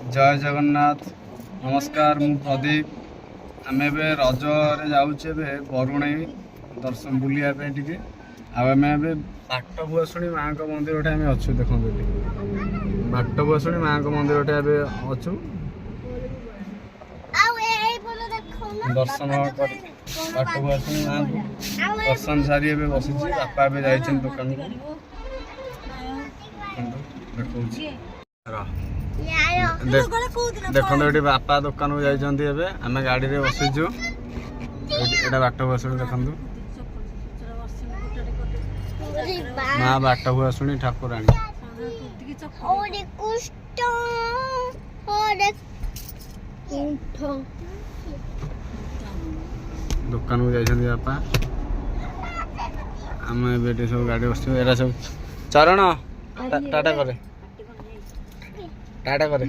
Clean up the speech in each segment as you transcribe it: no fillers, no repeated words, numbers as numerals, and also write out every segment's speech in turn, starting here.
जय जगन्नाथ नमस्कार मु प्रदीप आम रज जाऊे बरुणई दर्शन बुलिया टे आम बाट बुआसुणी माँ का मंदिर टे अच्छु देखो बाट बुआसुणी माँ का मंदिर टे अच्छु दर्शन बाट बुआसुणी माँ को दर्शन सारी बसी बापा जाइए दुकान को देखो ये बापा दुकान को जाइए आम गाड़ी में बसीचु ये बाट बुआसुणी देखु माँ बाट बुआसुणी ठाकुराणी दुकान को जाइए बापा आम सब गाड़ी बस सब चरण टाटा करे टाटा करे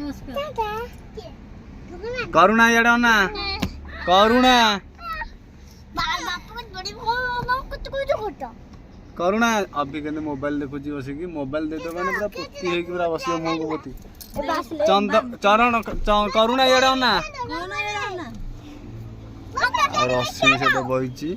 करुणा यार ना करुणा करुणा अभी कहते मोबाइल देखुची बसिकी मोबाइल दे दो मैंने पूरा पुती है पूरा बस मुंह को पुती चरण करुणा यार ना और रस्सी से तो बइची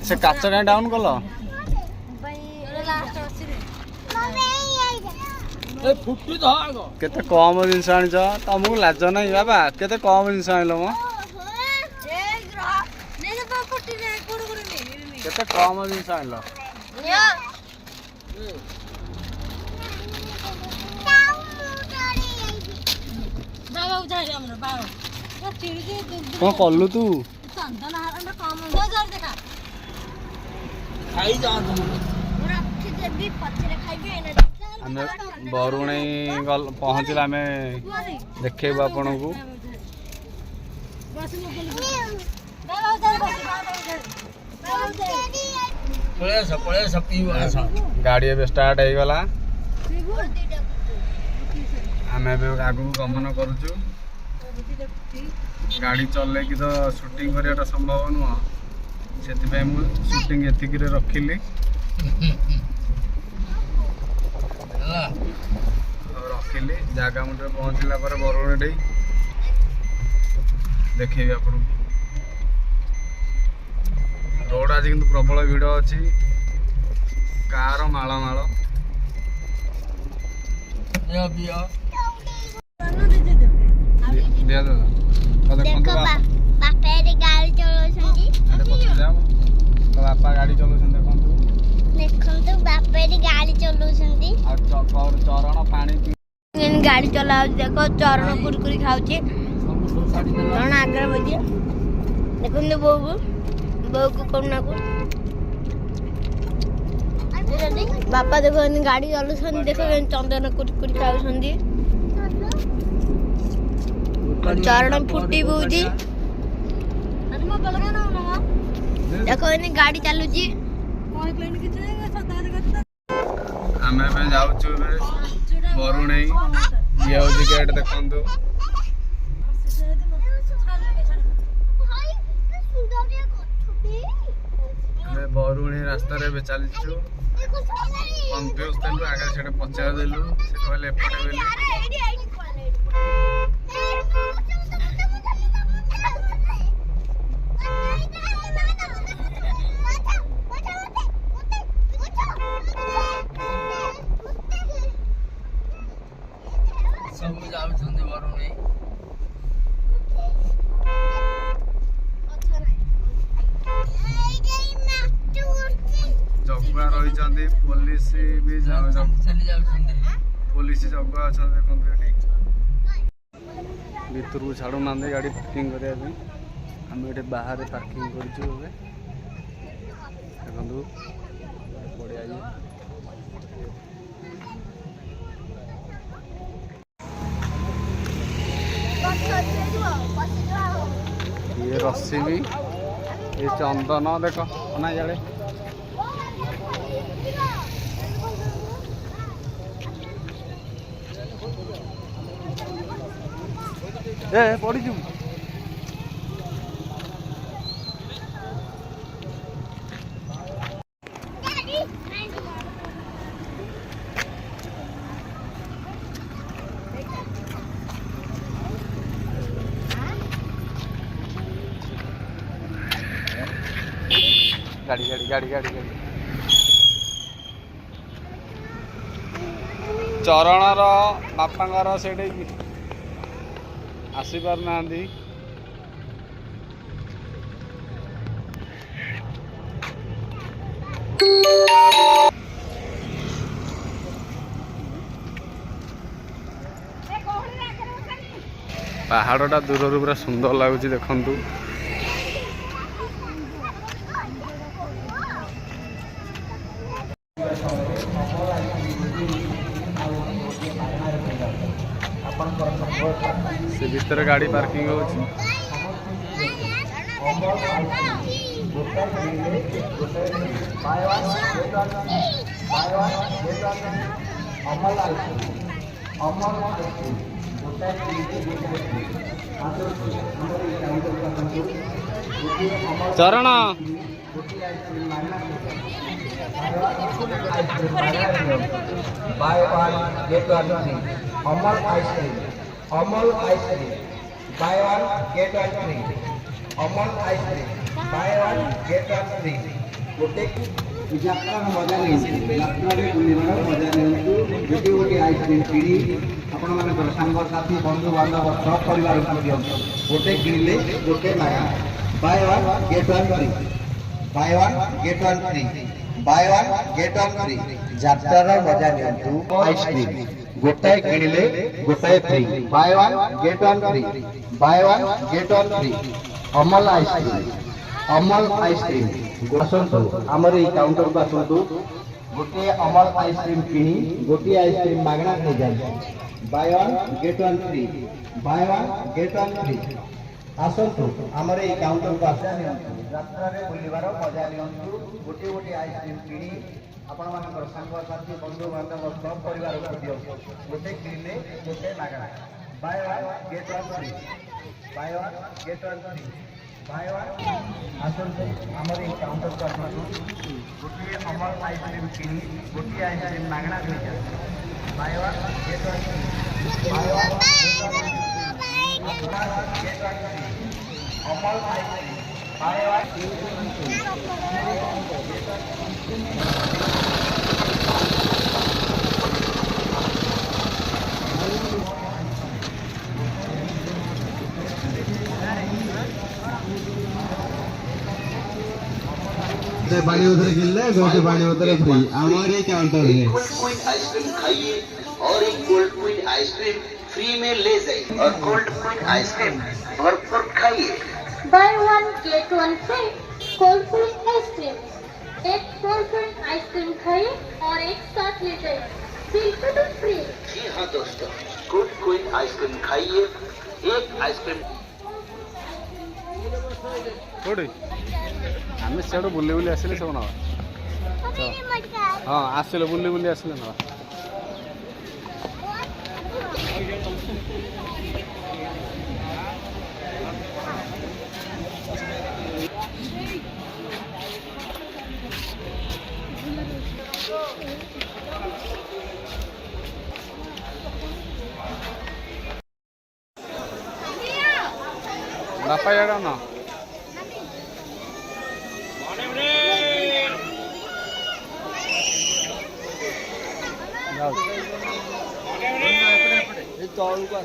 से काचटा डाउन कल केते कम जिनस आनी तुमको लाज ना बाबा केते कम जिनस आनल मो केते कम जिनस आनल कौन कलु तू आम बरुणई पहुँचला आम देखेबू आपण को गाड़ी ए स्टार्ट हो गला आम आगू गमन करुचु गाड़ी चल कि तो शूटिंग करवाटा संभव नुह से शूटिंग एतिक रखिली रखिली जगह मुझे पहुँचला बरुणे देखेबी आपन रोड आज किंतु प्रबल भिड़ अच्छी कार माल माल दिया बापा गाड़ी चलाउछन्ती देखंतु बापा गाड़ी चलाउछन्ती चरण पानी गाड़ी चला देखो चरण कुरकुरी खाउछे चरण आगे बजे देखंतु बो को कोना को बापा देखो गाड़ी चलाउछन्ती देखो चंदन कुरकुरी खाउछन्ती चरण फुटी बुझी देखो इन गाड़ी चलुची आम जाऊँ बरुणई ये हूँ गेट देखु बरुणई रास्ता चलचु कन्फ्यूज थी आगे से पचार देलु से कहले एपटे बोली सब जाउछन्ती बरुणई जगुआ रही पुलिस भी पुलिस जगुआ अच्छा देखो भर को छाड़ू ना गाड़ी पार्किंग करने आम ये बाहर पार्किंग करूँ देखो बढ़िया ये रस्सी भी ये चंदन देख ना जाए ए पड़ी गाड़ी गाड़ी गाड़ी गाड़ी गाड़ी चरणर बापांगर से आसी पार ना पहाड़टा दूर पूरा सुंदर लगुच देखु से भीतर गाड़ी पार्किंग होची चरण buy one get one free. Amal ice cream. Amal ice cream. Buy one get one free. Amal ice cream. Buy one get one free. गोटे यात्रा मजा नहीं यात्रा बुलवार मजा नहीं गोटे गोटे आइसक्रीम किणी आपण माने सांग साथी बंधु बांधव सब परिवार गोटे किणले गोटे मागा buy one get one free buy one get one free buy one get one free यात्रार मजा नियंतु आइसक्रीम गोटाए किणले गोटाए free buy one get one free buy one get one free Amul ice cream आसतु आमर ये काउंटर को आसतु गोटे अमल आइसक्रीम किणी गोटे आइसक्रीम मागणा नहीं जाए buy one get one free buy one get one free आसतु आमर ये काउंटर को आसा यात्रा रे बुलवार मजा नियंतु गोटे गोटे आइसक्रीम किणी आपण मानकर संग साथी बंधु बांधव सब परिवार को दियो गोटे किणले गोटे मागणा buy one get one free buy one get one free buy one आसतु आमर ये काउंटर को आसतु गोटे अमल आइसक्रीम किणी गोटे आइसक्रीम मागणा नहीं जाए buy one get one free buy one get one free Amul ice cream by one पानी उधर गिरले गोटे पानी उधर फ्री हमारे काउंटर है कोल्ड क्वीन आइसक्रीम खाइए और एक कोल्ड क्वीन आइसक्रीम फ्री में ले जाइए और कोल्ड क्वीन आइसक्रीम भरपूर खाइए bye one get one free cold queen ice cream एक कोल्ड क्वीन आइसक्रीम खाइए और एक साथ ले जाइए बिल्कुल फ्री जी हाँ दोस्तों कोल्ड क्वीन आइसक्रीम खाइए एक आइसक्रीम कोड़ी आम से बुले बुले आसिले सब ना हाँ आसिल बुले बुले आसिले ना बापा यार ना तौल को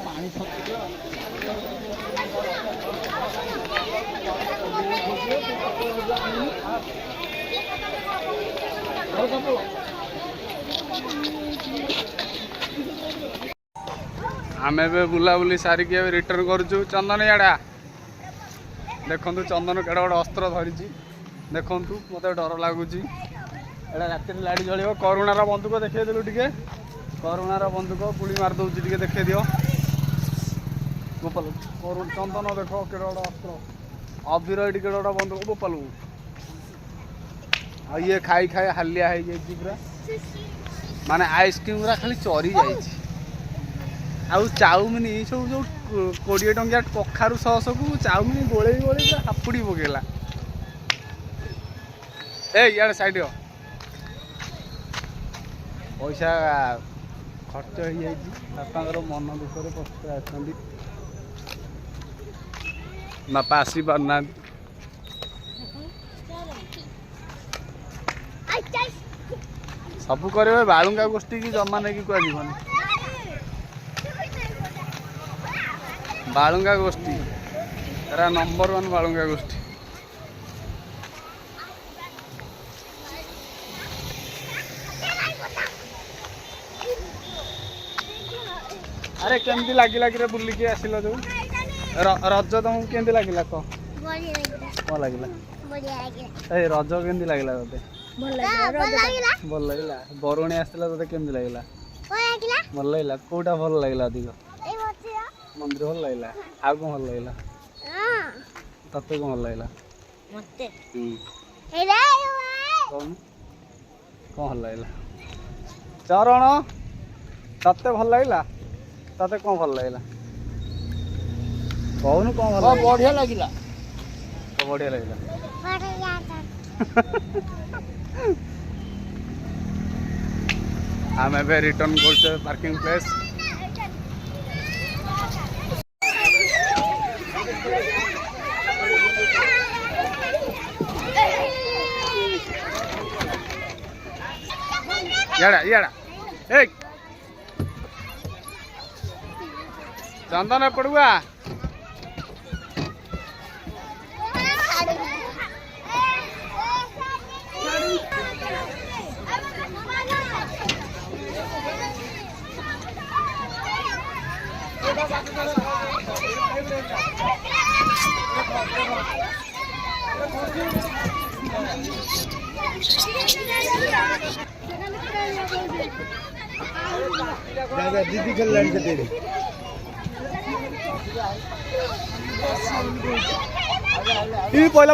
पानी आम बुलाबुली सारिक रिटर्न करुचु चंदन याडा देखु चंदन केड़ा गोटे अस्त्र धरी देखु मत डर लगुच रात लाइट जल करुणार बंदूक देखा देलु टे करुणार बंदूक गुड़ी मार दौर टे देखे दियो गोपाल चंदन देख केड़ा गोटे अस्त्र अबीर ये केड़ा गोटे बंदूक गोपाल ଆଉ ଇଏ ଖାଇ ଖାଇ ହାଲିଆ ହେଇଯାଇଛି ପୁରା ମାନେ ଆଇସ୍କ୍ରିମ୍ ଗୁରା ଖାଲି ଚରି ଯାଇଛି। ଆଉ ଚାଉମିନ ସବୁ ଯୋଉ 20 ଟଙ୍କିଆ କଖାରୁ ସସକୁ ଚାଉମିନ ଗୋଳେଇ ଗୋଳେଇ ପୁରା ହାପୁଡ଼ି ପକେଇଲା। ଇଆଡ଼େ ସାଇଡ୍ ପଇସା ଖର୍ଚ୍ଚ ହେଇଯାଇଛି। ବାପାଙ୍କର ମନ ଦୁଃଖରେ ପଛରେ ଆସନ୍ତି, ବାପା ଆସି ପାରୁନାହାନ୍ତି। ସବୁ କରିବେ ବାଳୁଙ୍ଗା ଗୋଷ୍ଠୀ କି ଜମା ନେଇକି କୁହାଯିବନି। ବାଳୁଙ୍ଗା ଗୋଷ୍ଠୀ ଏରା ନମ୍ବର 1 ବାଳୁଙ୍ଗା ଗୋଷ୍ଠୀ। ଆରେ କେମିତି ଲାଗିଲା କିରେ ବୁଲିକି ଆସିଲ ଯୋଉ ରଜ ତମକୁ କେମିତି ଲାଗିଲା କହ? ଭଲ ଲାଗିଲା। ଏଇ ରଜ କେମିତି ଲାଗିଲା ତତେ? ଭଲ ଲାଗିଲା। ବରୁଣେଇ ଆସିଥିଲା ତତେ କେମିତି ଲାଗିଲା? ଭଲ ଲାଗିଲା। କୋଉଟା ଭଲ ଲାଗିଲା ଅଧିକ? ମନ୍ଦିର ଭଲ ଲାଗିଲା। ଆଉ କଣ ଭଲ ଲାଗିଲା? ତତେ କଣ ଭଲ ଲାଗିଲା? କଣ ଭଲ ଲାଗିଲା? ଚରଣ ତତେ ଭଲ ଲାଗିଲା? ତତେ କଣ ଭଲ ଲାଗିଲା? କହୁନୁ କଣ ଭଲ ଲାଗିଲା? ବଢିଆ ଲାଗିଲା। ବଢିଆ ଲାଗିଲା। ଆମେ ଏବେ ରିଟର୍ନ କରୁଛେ ପାର୍କିଂ ପ୍ଲେସ୍। ଇଆଡ଼ା ଏଇ ଚନ୍ଦନ ଏପଟକୁ ଆ। दीदी कल्याण के तेरे पहिला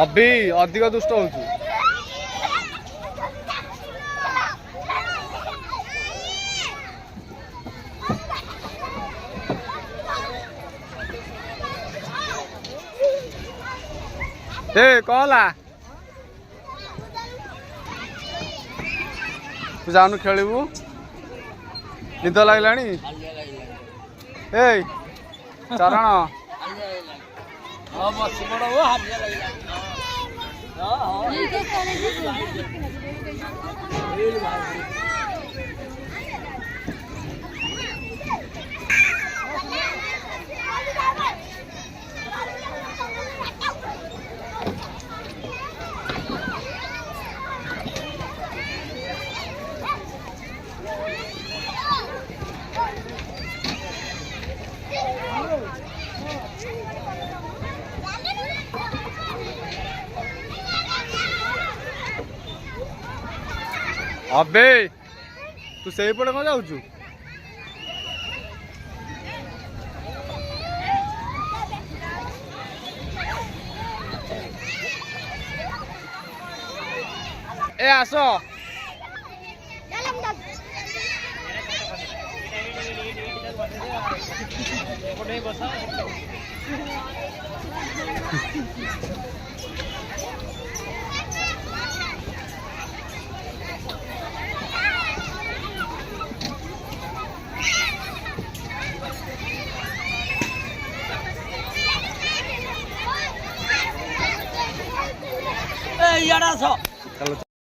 अभी अधिक दुष्ट होचु। कहला तू जानु खेलबू निद लगलानी। चरण अबे तू से पटे कौन जाऊँ? ए आसो यार चलो।